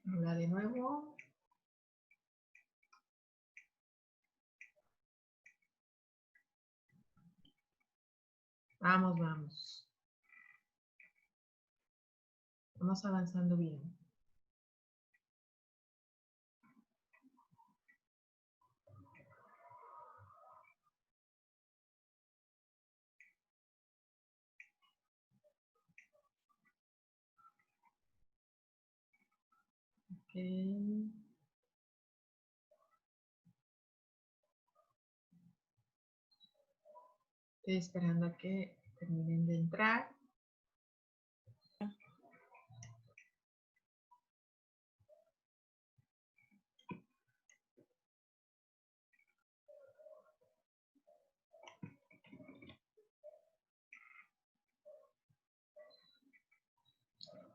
Hola de nuevo. Vamos, vamos. Vamos avanzando bien. Okay. Estoy esperando a que terminen de entrar.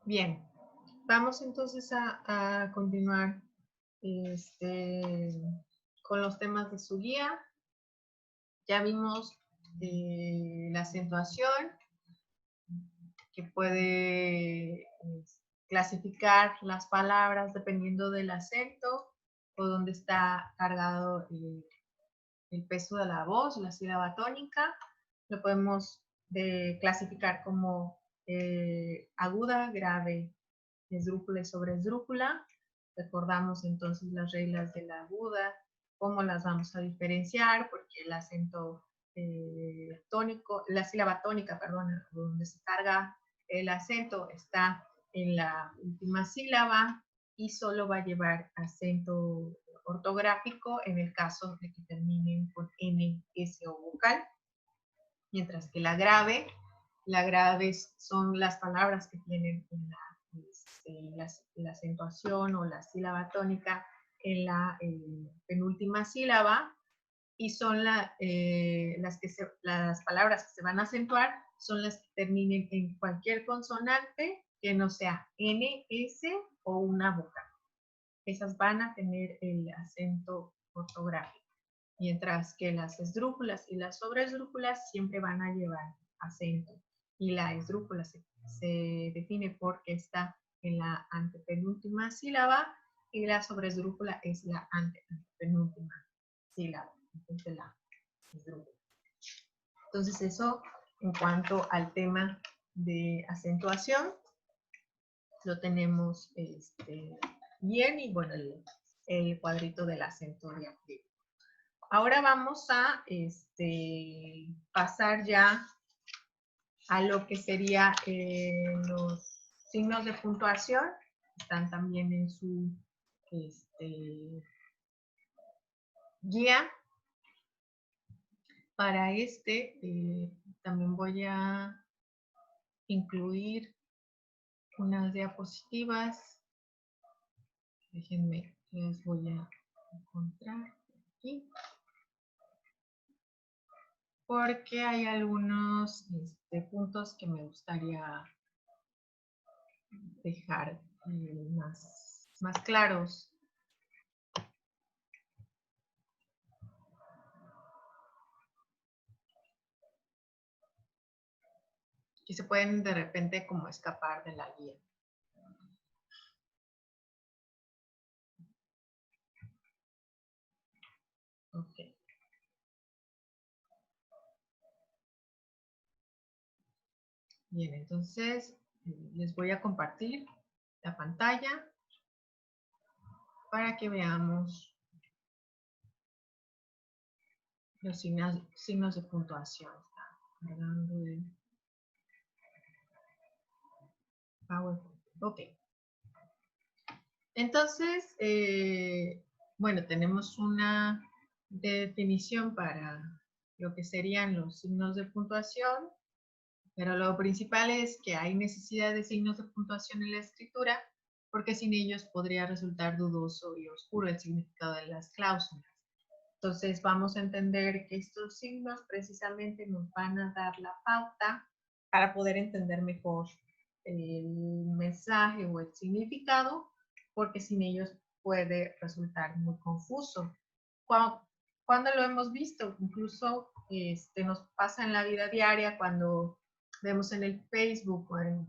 Bien, vamos entonces a continuar con los temas de su guía. Ya vimos la acentuación, que puede clasificar las palabras dependiendo del acento o donde está cargado el peso de la voz, la sílaba tónica. Lo podemos clasificar como aguda, grave, esdrújula y sobreesdrújula. Recordamos entonces las reglas de la aguda, cómo las vamos a diferenciar, porque el acento tónico, la sílaba tónica, perdón, donde se carga el acento está en la última sílaba y solo va a llevar acento ortográfico en el caso de que terminen con N, S o vocal, mientras que la grave son las palabras que tienen la acentuación o la sílaba tónica en la penúltima sílaba, y son las palabras que se van a acentuar son las que terminen en cualquier consonante que no sea N, S o una vocal. Esas van a tener el acento ortográfico, mientras que las esdrújulas y las sobreesdrújulas siempre van a llevar acento. Y la esdrújula se define porque está en la antepenúltima sílaba y la sobreesdrújula es la antepenúltima sílaba. Entonces, la esdrújula. Entonces, eso en cuanto al tema de acentuación, lo tenemos bien, y bueno, el cuadrito del acento diacrítico. Ahora vamos a pasar ya a lo que sería los signos de puntuación. Están también en su guía. Para también voy a incluir unas diapositivas. Déjenme, les voy a encontrar aquí, porque hay algunos puntos que me gustaría dejar más claros. Y se pueden de repente como escapar de la guía. Ok. Bien, entonces les voy a compartir la pantalla para que veamos los signos de puntuación. Está cargando el PowerPoint. Ok. Entonces, bueno, tenemos una definición para lo que serían los signos de puntuación, pero lo principal es que hay necesidad de signos de puntuación en la escritura, porque sin ellos podría resultar dudoso y oscuro el significado de las cláusulas. Entonces vamos a entender que estos signos precisamente nos van a dar la pauta para poder entender mejor el mensaje o el significado, porque sin ellos puede resultar muy confuso. Cuando lo hemos visto, incluso nos pasa en la vida diaria cuando vemos en el Facebook o en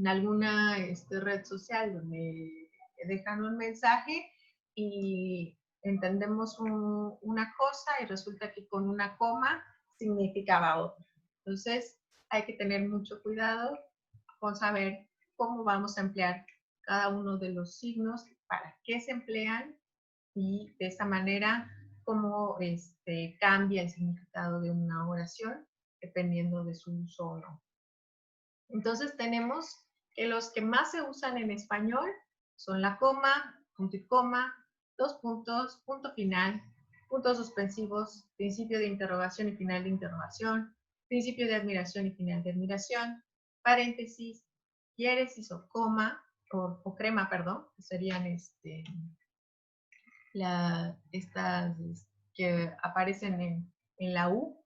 alguna red social donde dejan un mensaje y entendemos una cosa y resulta que con una coma significaba otra. Entonces, hay que tener mucho cuidado con saber cómo vamos a emplear cada uno de los signos, para qué se emplean y de esa manera cómo cambia el significado de una oración dependiendo de su uso o no. Entonces tenemos que los que más se usan en español son la coma, punto y coma, dos puntos, punto final, puntos suspensivos, principio de interrogación y final de interrogación, principio de admiración y final de admiración, paréntesis, diéresis o coma, o crema, perdón, que serían estas que aparecen en la U,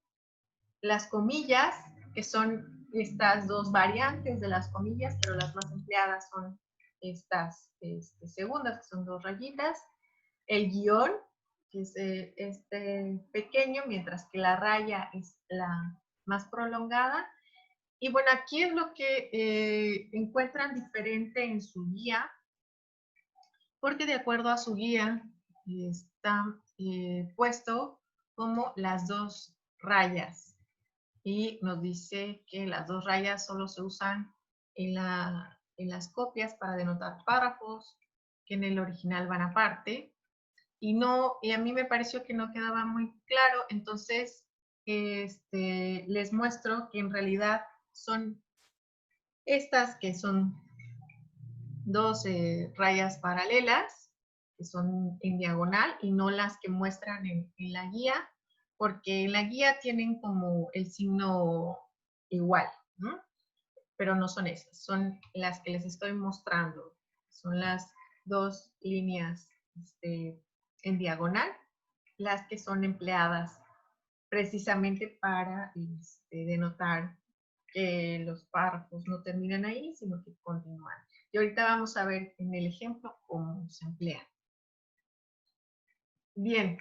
las comillas, que son estas dos variantes de las comillas, pero las más empleadas son estas segundas, que son dos rayitas, el guión, que es pequeño, mientras que la raya es la más prolongada. Y bueno, aquí es lo que encuentran diferente en su guía, porque de acuerdo a su guía está puesto como las dos rayas. Y nos dice que las dos rayas solo se usan en las copias para denotar párrafos, que en el original van aparte. Y a mí me pareció que no quedaba muy claro, entonces les muestro que en realidad son estas que son dos rayas paralelas, que son en diagonal, y no las que muestran en la guía, porque en la guía tienen como el signo igual, ¿no? Pero no son esas, son las que les estoy mostrando. Son las dos líneas en diagonal, las que son empleadas precisamente para denotar que los párrafos no terminan ahí, sino que continúan. Y ahorita vamos a ver en el ejemplo cómo se emplea. Bien,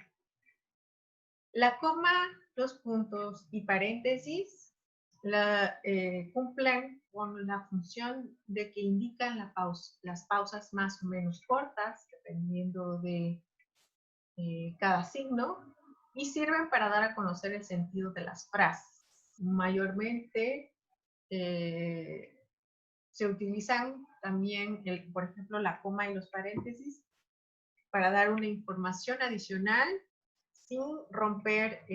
la coma, los puntos y paréntesis cumplen con la función de que indican las pausas más o menos cortas, dependiendo de cada signo, y sirven para dar a conocer el sentido de las frases. Mayormente se utilizan también, por ejemplo, la coma y los paréntesis para dar una información adicional sin romper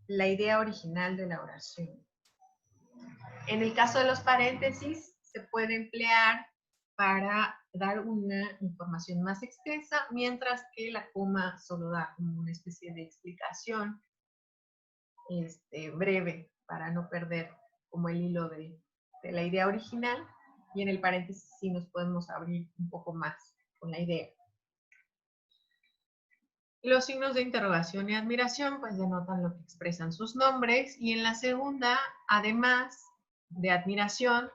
la idea original de la oración. En el caso de los paréntesis, se puede emplear para dar una información más extensa, mientras que la coma solo da como una especie de explicación breve para no perder como el hilo de la idea original, y en el paréntesis sí nos podemos abrir un poco más con la idea. Los signos de interrogación y admiración pues denotan lo que expresan sus nombres, y en la segunda, además de admiración,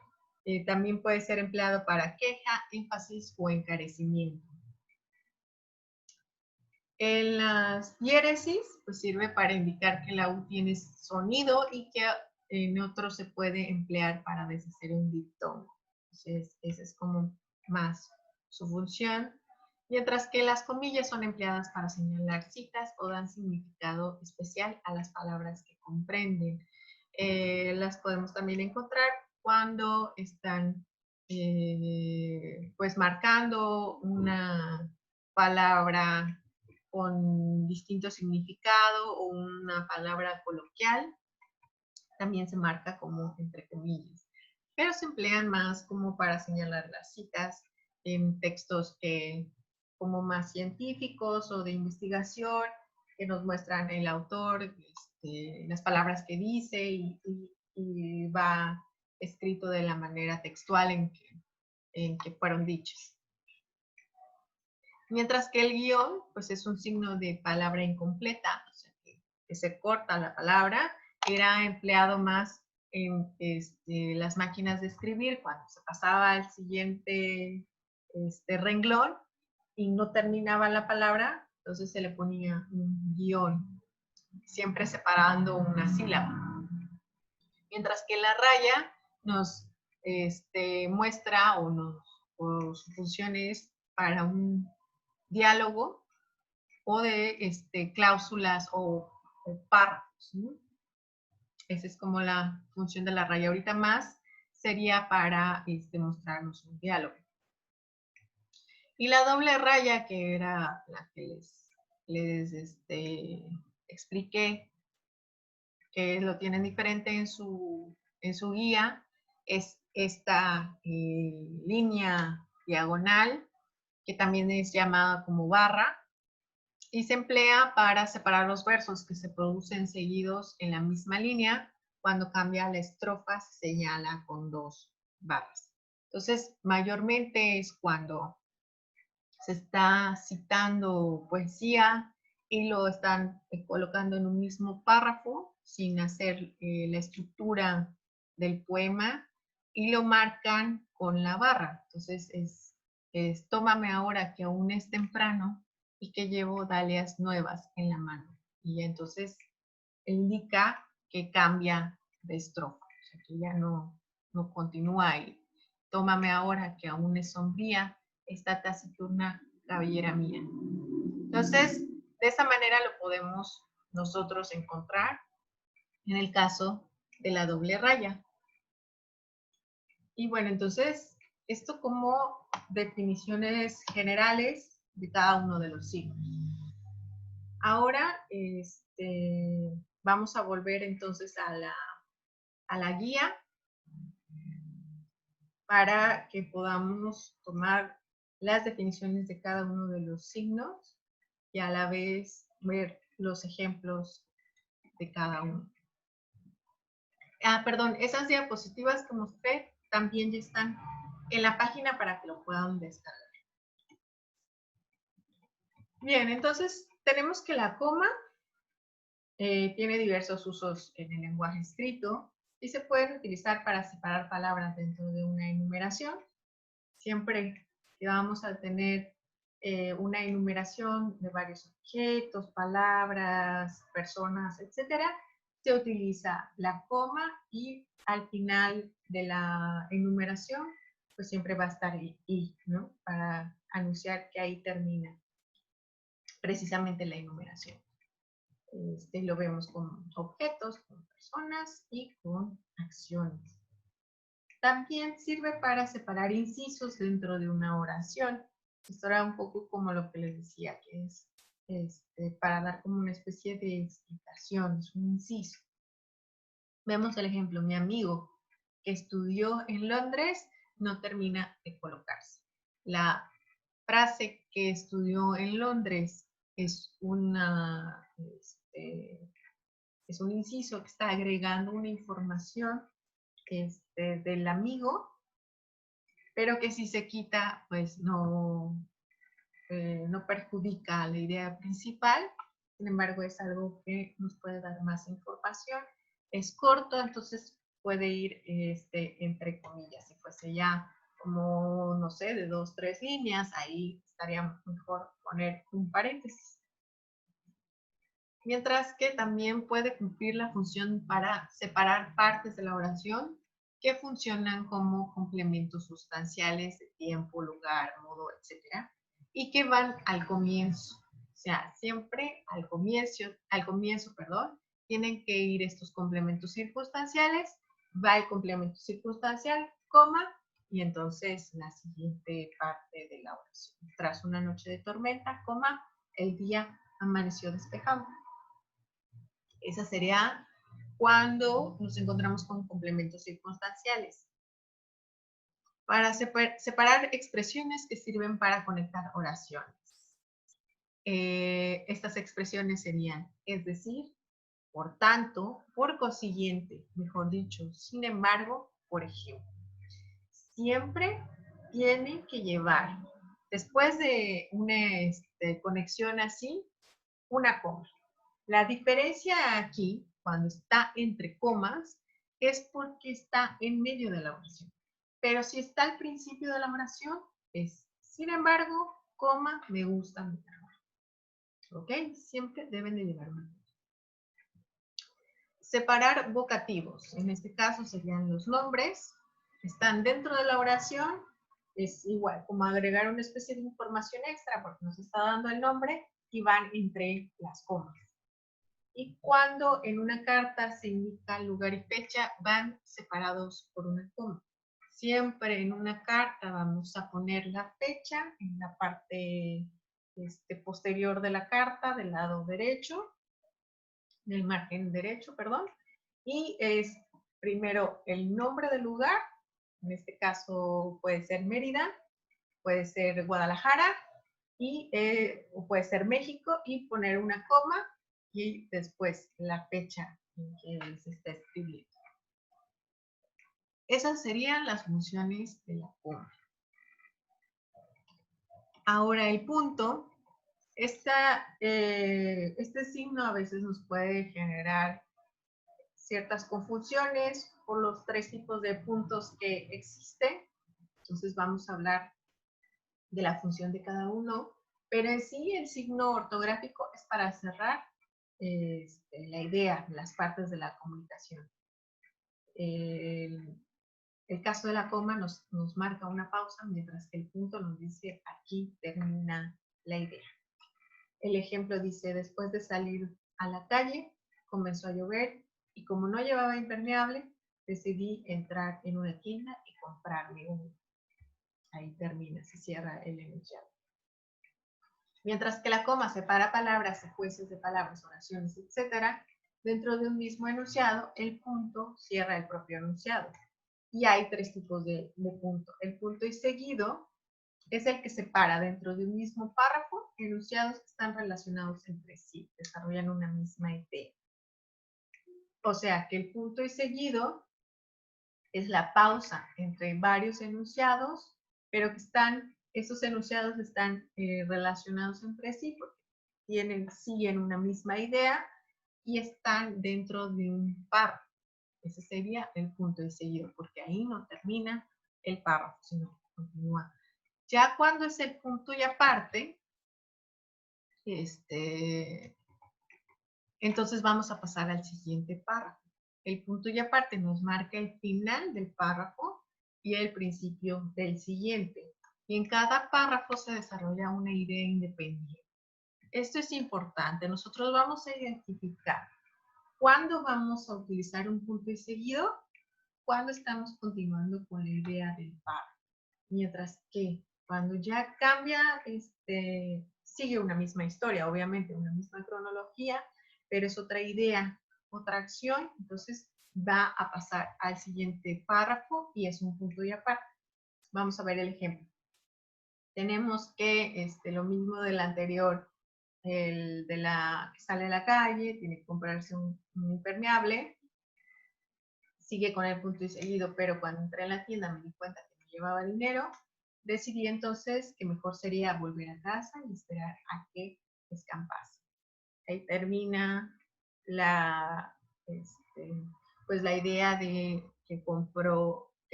también puede ser empleado para queja, énfasis o encarecimiento. En las diéresis pues sirve para indicar que la U tiene sonido y que en otro se puede emplear para deshacer un diptongo. Entonces, esa es como más su función. Mientras que las comillas son empleadas para señalar citas o dan significado especial a las palabras que comprenden. Las podemos también encontrar cuando están pues marcando una palabra con distinto significado o una palabra coloquial, también se marca como entre comillas, pero se emplean más como para señalar las citas en textos como más científicos o de investigación, que nos muestran el autor, las palabras que dice y va escrito de la manera textual en que fueron dichas. Mientras que el guión, pues es un signo de palabra incompleta, o sea, que se corta la palabra, era empleado más en las máquinas de escribir, cuando se pasaba al siguiente renglón y no terminaba la palabra, entonces se le ponía un guión, siempre separando una sílaba. Mientras que la raya nos muestra o su función es para un diálogo o de cláusulas o párrafos, ¿no? Esa es como la función de la raya. Ahorita más sería para mostrarnos un diálogo. Y la doble raya, que era la que les expliqué, que lo tienen diferente en su guía, es esta línea diagonal, que también es llamada como barra, y se emplea para separar los versos que se producen seguidos en la misma línea. Cuando cambia la estrofa se señala con dos barras. Entonces, mayormente es cuando se está citando poesía y lo están colocando en un mismo párrafo sin hacer la estructura del poema y lo marcan con la barra. Entonces es tómame ahora que aún es temprano y que llevo dalias nuevas en la mano. Y entonces indica que cambia de estrofa, o sea que ya no continúa ahí. Tómame ahora que aún es sombría esta taciturna cabellera mía. Entonces, de esa manera lo podemos nosotros encontrar en el caso de la doble raya. Y bueno, entonces, esto como definiciones generales de cada uno de los signos. Ahora, vamos a volver entonces a la guía para que podamos tomar las definiciones de cada uno de los signos y a la vez ver los ejemplos de cada uno. Perdón, esas diapositivas que mostré también ya están en la página para que lo puedan descargar. Bien, entonces tenemos que la coma tiene diversos usos en el lenguaje escrito y se pueden utilizar para separar palabras dentro de una enumeración. Siempre que vamos a tener una enumeración de varios objetos, palabras, personas, etcétera, se utiliza la coma y al final de la enumeración, pues siempre va a estar y, ¿no? Para anunciar que ahí termina precisamente la enumeración. Lo vemos con objetos, con personas y con acciones. También sirve para separar incisos dentro de una oración. Esto era un poco como lo que les decía, que es para dar como una especie de explicación, es un inciso. Vemos el ejemplo, mi amigo que estudió en Londres no termina de colocarse. La frase que estudió en Londres es es un inciso que está agregando una información del amigo, pero que si se quita, pues no perjudica la idea principal. Sin embargo, es algo que nos puede dar más información. Es corto, entonces puede ir entre comillas. Si fuese ya como, no sé, de 2, 3 líneas, ahí estaría mejor poner un paréntesis. Mientras que también puede cumplir la función para separar partes de la oración que funcionan como complementos sustanciales de tiempo, lugar, modo, etc. Y que van al comienzo. O sea, siempre al comienzo, tienen que ir estos complementos circunstanciales, va el complemento circunstancial, coma, y entonces la siguiente parte de la oración. Tras una noche de tormenta, coma, el día amaneció despejado. Esa sería cuando nos encontramos con complementos circunstanciales. Para separar expresiones que sirven para conectar oraciones. Estas expresiones serían, es decir, por tanto, por consiguiente, mejor dicho, sin embargo, por ejemplo. Siempre tiene que llevar, después de una conexión así, una coma. La diferencia aquí, cuando está entre comas, es porque está en medio de la oración. Pero si está al principio de la oración, es, sin embargo, coma, me gusta mi trabajo. ¿Ok? Siempre deben de llevar una. Separar vocativos. En este caso serían los nombres. Están dentro de la oración es igual como agregar una especie de información extra porque nos está dando el nombre y van entre las comas. Y cuando en una carta se indica lugar y fecha, van separados por una coma. Siempre en una carta vamos a poner la fecha en la parte posterior de la carta, del lado derecho, del margen derecho, perdón, y es primero el nombre del lugar, en este caso puede ser Mérida, puede ser Guadalajara, y puede ser México, y poner una coma, y después la fecha en que se está escribiendo. Esas serían las funciones de la coma. Ahora el punto, este signo a veces nos puede generar ciertas confusiones por los 3 tipos de puntos que existen. Entonces vamos a hablar de la función de cada uno, pero en sí el signo ortográfico es para cerrar la idea, las partes de la comunicación. El caso de la coma nos marca una pausa, mientras que el punto nos dice aquí termina la idea. El ejemplo dice, después de salir a la calle, comenzó a llover y como no llevaba impermeable, decidí entrar en una tienda y comprarme uno. Ahí termina, se cierra el enunciado. Mientras que la coma separa palabras, secuencias de palabras, oraciones, etc., dentro de un mismo enunciado, el punto cierra el propio enunciado. Y hay 3 tipos de punto. El punto y seguido es el que separa dentro de un mismo párrafo enunciados que están relacionados entre sí, desarrollan una misma idea. O sea que el punto y seguido es la pausa entre varios enunciados, pero que esos enunciados están relacionados entre sí porque siguen una misma idea y están dentro de un párrafo. Ese sería el punto y seguido, porque ahí no termina el párrafo, sino que continúa. Ya cuando es el punto y aparte, entonces vamos a pasar al siguiente párrafo. El punto y aparte nos marca el final del párrafo y el principio del siguiente. Y en cada párrafo se desarrolla una idea independiente. Esto es importante. Nosotros vamos a identificar cuándo vamos a utilizar un punto y seguido, cuando estamos continuando con la idea del párrafo. Mientras que cuando ya cambia, sigue una misma historia, obviamente, una misma cronología, pero es otra idea, otra acción, entonces va a pasar al siguiente párrafo y es un punto y aparte. Vamos a ver el ejemplo. Tenemos que lo mismo del anterior, el de la que sale a la calle, tiene que comprarse un impermeable, sigue con el punto y seguido, pero cuando entré en la tienda me di cuenta que no llevaba dinero, decidí entonces que mejor sería volver a casa y esperar a que escampase. Ahí termina pues la idea de que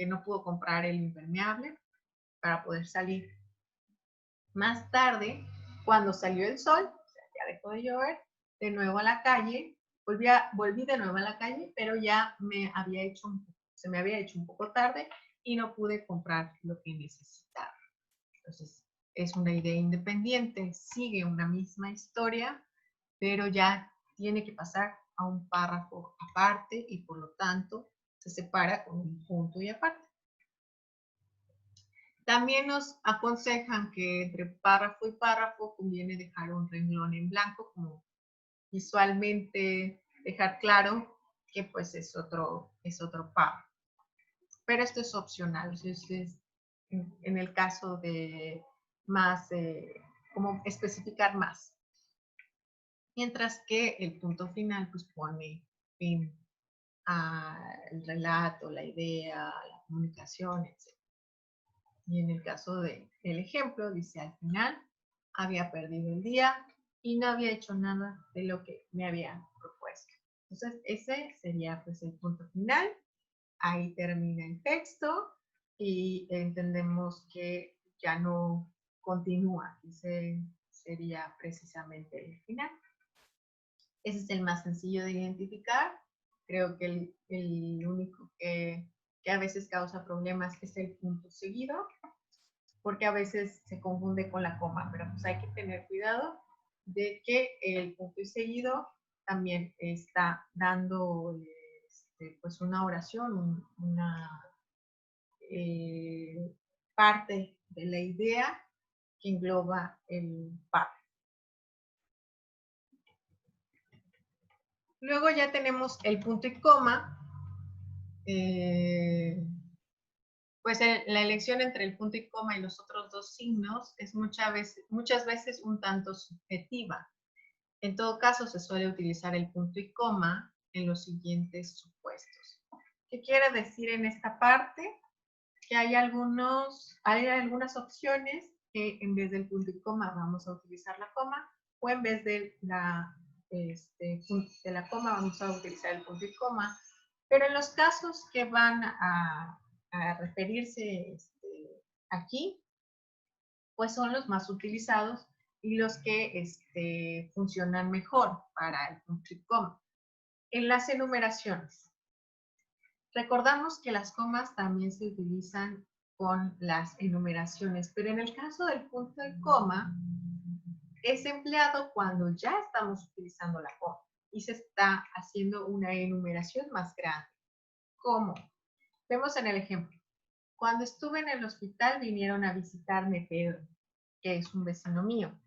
no pudo comprar el impermeable para poder salir. Más tarde, cuando salió el sol, o sea, ya dejó de llover, de nuevo a la calle, volví de nuevo a la calle, pero ya se me había hecho un poco tarde y no pude comprar lo que necesitaba. Entonces, es una idea independiente, sigue una misma historia, pero ya tiene que pasar a un párrafo aparte y por lo tanto se separa con un punto y aparte. También nos aconsejan que entre párrafo y párrafo conviene dejar un renglón en blanco, como visualmente dejar claro que pues es otro párrafo. Pero esto es opcional, en el caso de más, como especificar más. Mientras que el punto final pues pone fin al relato, la idea, la comunicación, etc. Y en el caso del ejemplo, dice al final, había perdido el día y no había hecho nada de lo que me había propuesto. Entonces, ese sería pues el punto final. Ahí termina el texto y entendemos que ya no continúa. Ese sería precisamente el final. Ese es el más sencillo de identificar. Creo que el único que a veces causa problemas es el punto seguido. porque a veces se confunde con la coma, pero pues hay que tener cuidado de que el punto y seguido también está dando pues una oración, una parte de la idea que engloba el párrafo. Luego ya tenemos el punto y coma. Pues la elección entre el punto y coma y los otros dos signos es muchas veces un tanto subjetiva. En todo caso, se suele utilizar el punto y coma en los siguientes supuestos. ¿Qué quiere decir en esta parte? Que hay algunas opciones que en vez del punto y coma vamos a utilizar la coma, o en vez de la coma vamos a utilizar el punto y coma. Pero en los casos que van a referirse aquí, pues son los más utilizados y los que funcionan mejor para el punto y coma. En las enumeraciones, recordamos que las comas también se utilizan con las enumeraciones, pero en el caso del punto y coma, es empleado cuando ya estamos utilizando la coma y se está haciendo una enumeración más grande. ¿Cómo? Vemos en el ejemplo. Cuando estuve en el hospital vinieron a visitarme Pedro, que es un vecino mío.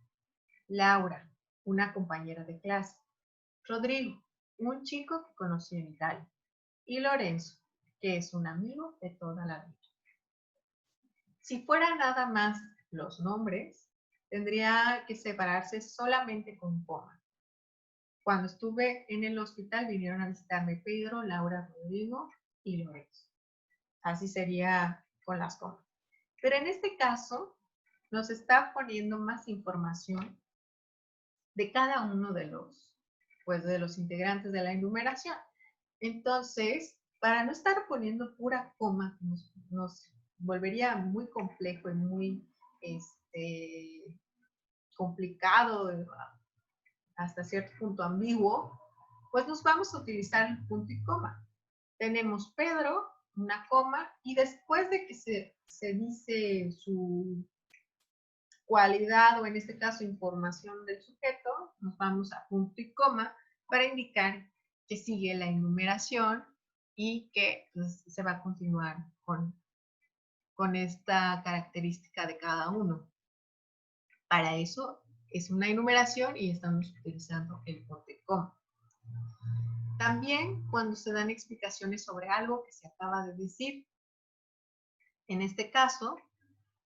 Laura, una compañera de clase. Rodrigo, un chico que conocí en Italia. Y Lorenzo, que es un amigo de toda la vida. Si fuera nada más los nombres, tendría que separarse solamente con coma. Cuando estuve en el hospital vinieron a visitarme Pedro, Laura, Rodrigo y Lorenzo. Así sería con las comas. Pero en este caso nos está poniendo más información de cada uno de los integrantes de la enumeración. Entonces, para no estar poniendo pura coma, nos volvería muy complejo y muy complicado, hasta cierto punto ambiguo, pues nos vamos a utilizar el punto y coma. Tenemos Pedro, una coma, y después de que se dice su cualidad, o en este caso información del sujeto, nos vamos a punto y coma para indicar que sigue la enumeración y que pues, se va a continuar con esta característica de cada uno. Para eso es una enumeración y estamos utilizando el punto y coma. También cuando se dan explicaciones sobre algo que se acaba de decir. En este caso,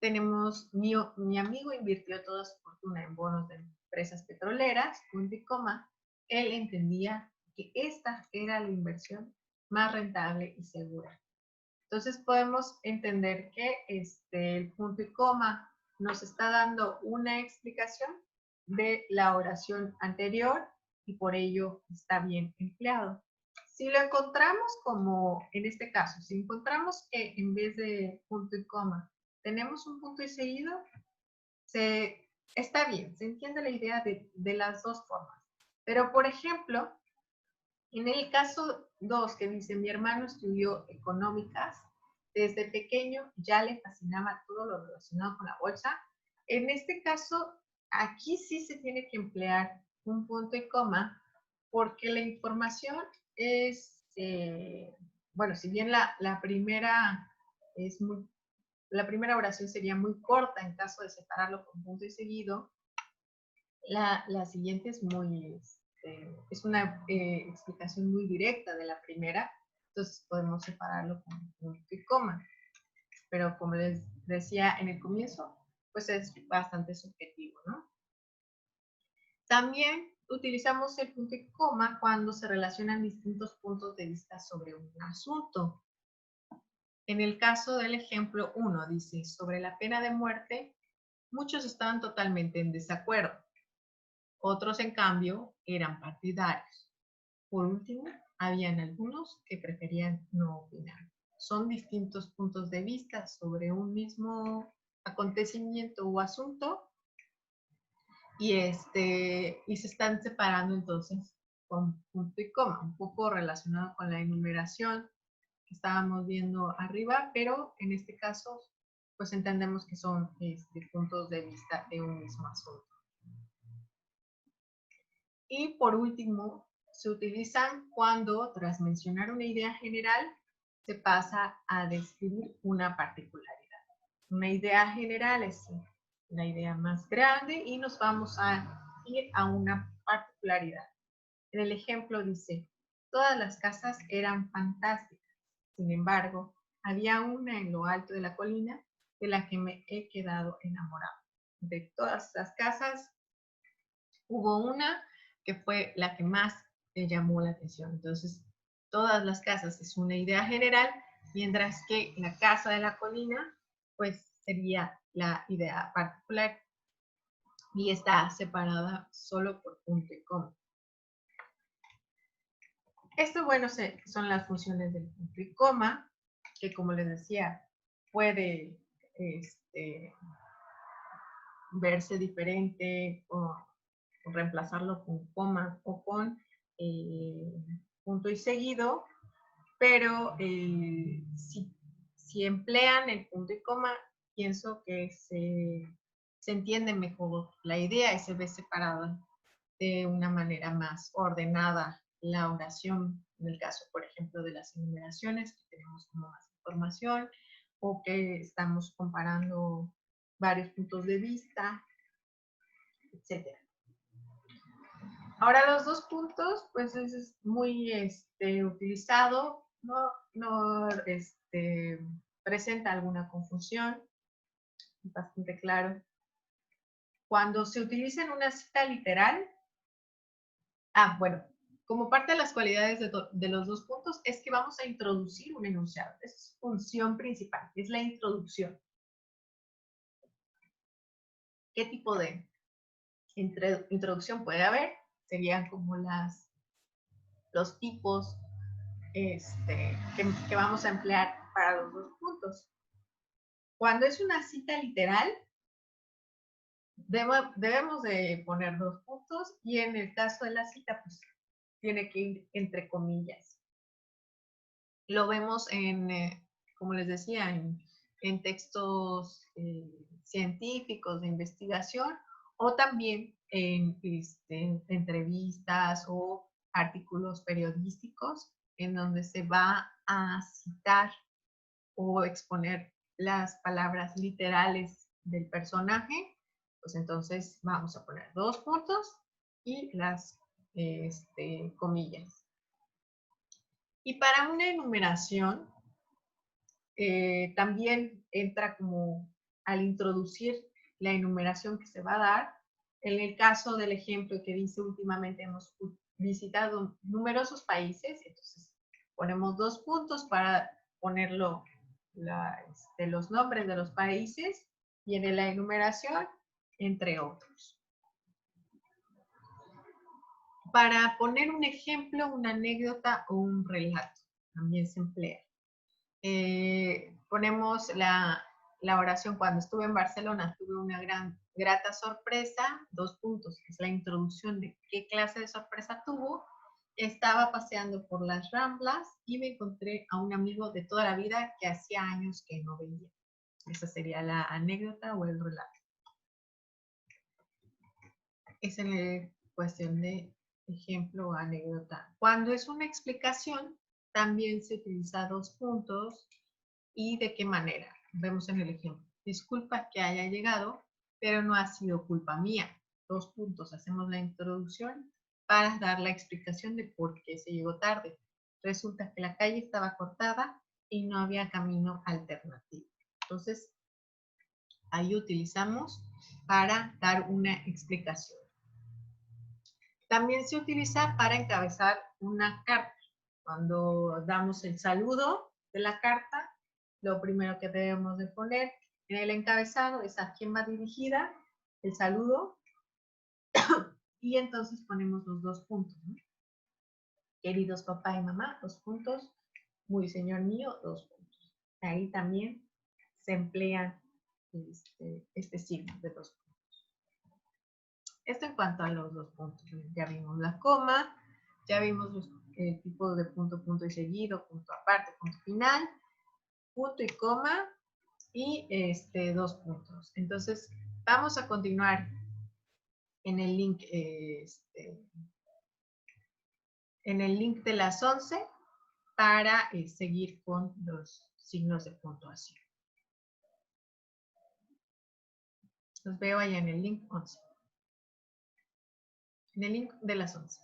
tenemos mi amigo invirtió toda su fortuna en bonos de empresas petroleras, punto y coma. Él entendía que esta era la inversión más rentable y segura. Entonces podemos entender que el punto y coma nos está dando una explicación de la oración anterior y por ello está bien empleado. Si lo encontramos como, en este caso, si encontramos que en vez de punto y coma tenemos un punto y seguido, está bien, se entiende la idea de las dos formas. Pero, por ejemplo, en el caso 2 que dice, mi hermano estudió económicas, desde pequeño ya le fascinaba todo lo relacionado con la bolsa. En este caso, aquí sí se tiene que emplear un punto y coma, porque la información es, bueno, si bien la primera oración sería muy corta en caso de separarlo con punto y seguido, la siguiente es una explicación muy directa de la primera, entonces podemos separarlo con punto y coma. Pero como les decía en el comienzo, pues es bastante subjetivo, ¿no? También utilizamos el punto y coma cuando se relacionan distintos puntos de vista sobre un asunto. En el caso del ejemplo 1, dice, sobre la pena de muerte, muchos estaban totalmente en desacuerdo. Otros, en cambio, eran partidarios. Por último, habían algunos que preferían no opinar. Son distintos puntos de vista sobre un mismo acontecimiento o asunto y se están separando entonces con punto y coma, un poco relacionado con la enumeración que estábamos viendo arriba, pero en este caso pues entendemos que son puntos de vista de un mismo asunto. Y por último, se utilizan cuando, tras mencionar una idea general, se pasa a describir una particularidad. Una idea general es la idea más grande y nos vamos a ir a una particularidad. En el ejemplo dice, todas las casas eran fantásticas. Sin embargo, había una en lo alto de la colina de la que me he quedado enamorado. De todas las casas, hubo una que fue la que más me llamó la atención. Entonces, todas las casas es una idea general, mientras que la casa de la colina, pues sería la idea particular y está separada solo por punto y coma. Esto, bueno, son las funciones del punto y coma, que como les decía, puede verse diferente o reemplazarlo con coma o con punto y seguido, pero si emplean el punto y coma, pienso que se entiende mejor la idea y se ve separada de una manera más ordenada la oración, en el caso, por ejemplo, de las enumeraciones, que tenemos como más información, o que estamos comparando varios puntos de vista, etc. Ahora los dos puntos, pues es muy utilizado, no presenta alguna confusión, bastante claro. Cuando se utiliza en una cita literal, bueno, como parte de las cualidades de los dos puntos es que vamos a introducir un enunciado. Esa es su función principal, es la introducción. ¿Qué tipo de introducción puede haber? Serían como los tipos que vamos a emplear para los dos puntos. Cuando es una cita literal, debemos de poner dos puntos y en el caso de la cita, pues tiene que ir entre comillas. Lo vemos como les decía, en textos científicos de investigación o también en entrevistas o artículos periodísticos en donde se va a citar o exponer las palabras literales del personaje, pues entonces vamos a poner dos puntos y las comillas. Y para una enumeración, también entra como al introducir la enumeración que se va a dar. En el caso del ejemplo que dice últimamente hemos visitado numerosos países, entonces ponemos dos puntos para ponerlo los nombres de los países y en la enumeración, entre otros. Para poner un ejemplo, una anécdota o un relato, también se emplea. Ponemos la oración, cuando estuve en Barcelona tuve una grata sorpresa, dos puntos, que es la introducción de qué clase de sorpresa tuvo. Estaba paseando por las Ramblas y me encontré a un amigo de toda la vida que hacía años que no veía. Esa sería la anécdota o el relato. Es en cuestión de ejemplo o anécdota. Cuando es una explicación, también se utiliza dos puntos. ¿Y de qué manera? Vemos en el ejemplo. Disculpa que haya llegado, pero no ha sido culpa mía. Dos puntos. Hacemos la introducción para dar la explicación de por qué se llegó tarde. Resulta que la calle estaba cortada y no había camino alternativo. Entonces, ahí utilizamos para dar una explicación. También se utiliza para encabezar una carta. Cuando damos el saludo de la carta, lo primero que debemos de poner en el encabezado es a quién va dirigida, el saludo, y entonces ponemos los dos puntos, ¿no? Queridos papá y mamá, dos puntos. Muy señor mío, dos puntos. Ahí también se emplean este signo de dos puntos. Esto en cuanto a los dos puntos. Ya vimos la coma, ya vimos el tipo de punto, punto y seguido, punto aparte, punto final, punto y coma. y 2 puntos. Entonces, vamos a continuar en el link, de las 11 para seguir con los signos de puntuación. Los veo allá en el link 11. En el link de las 11.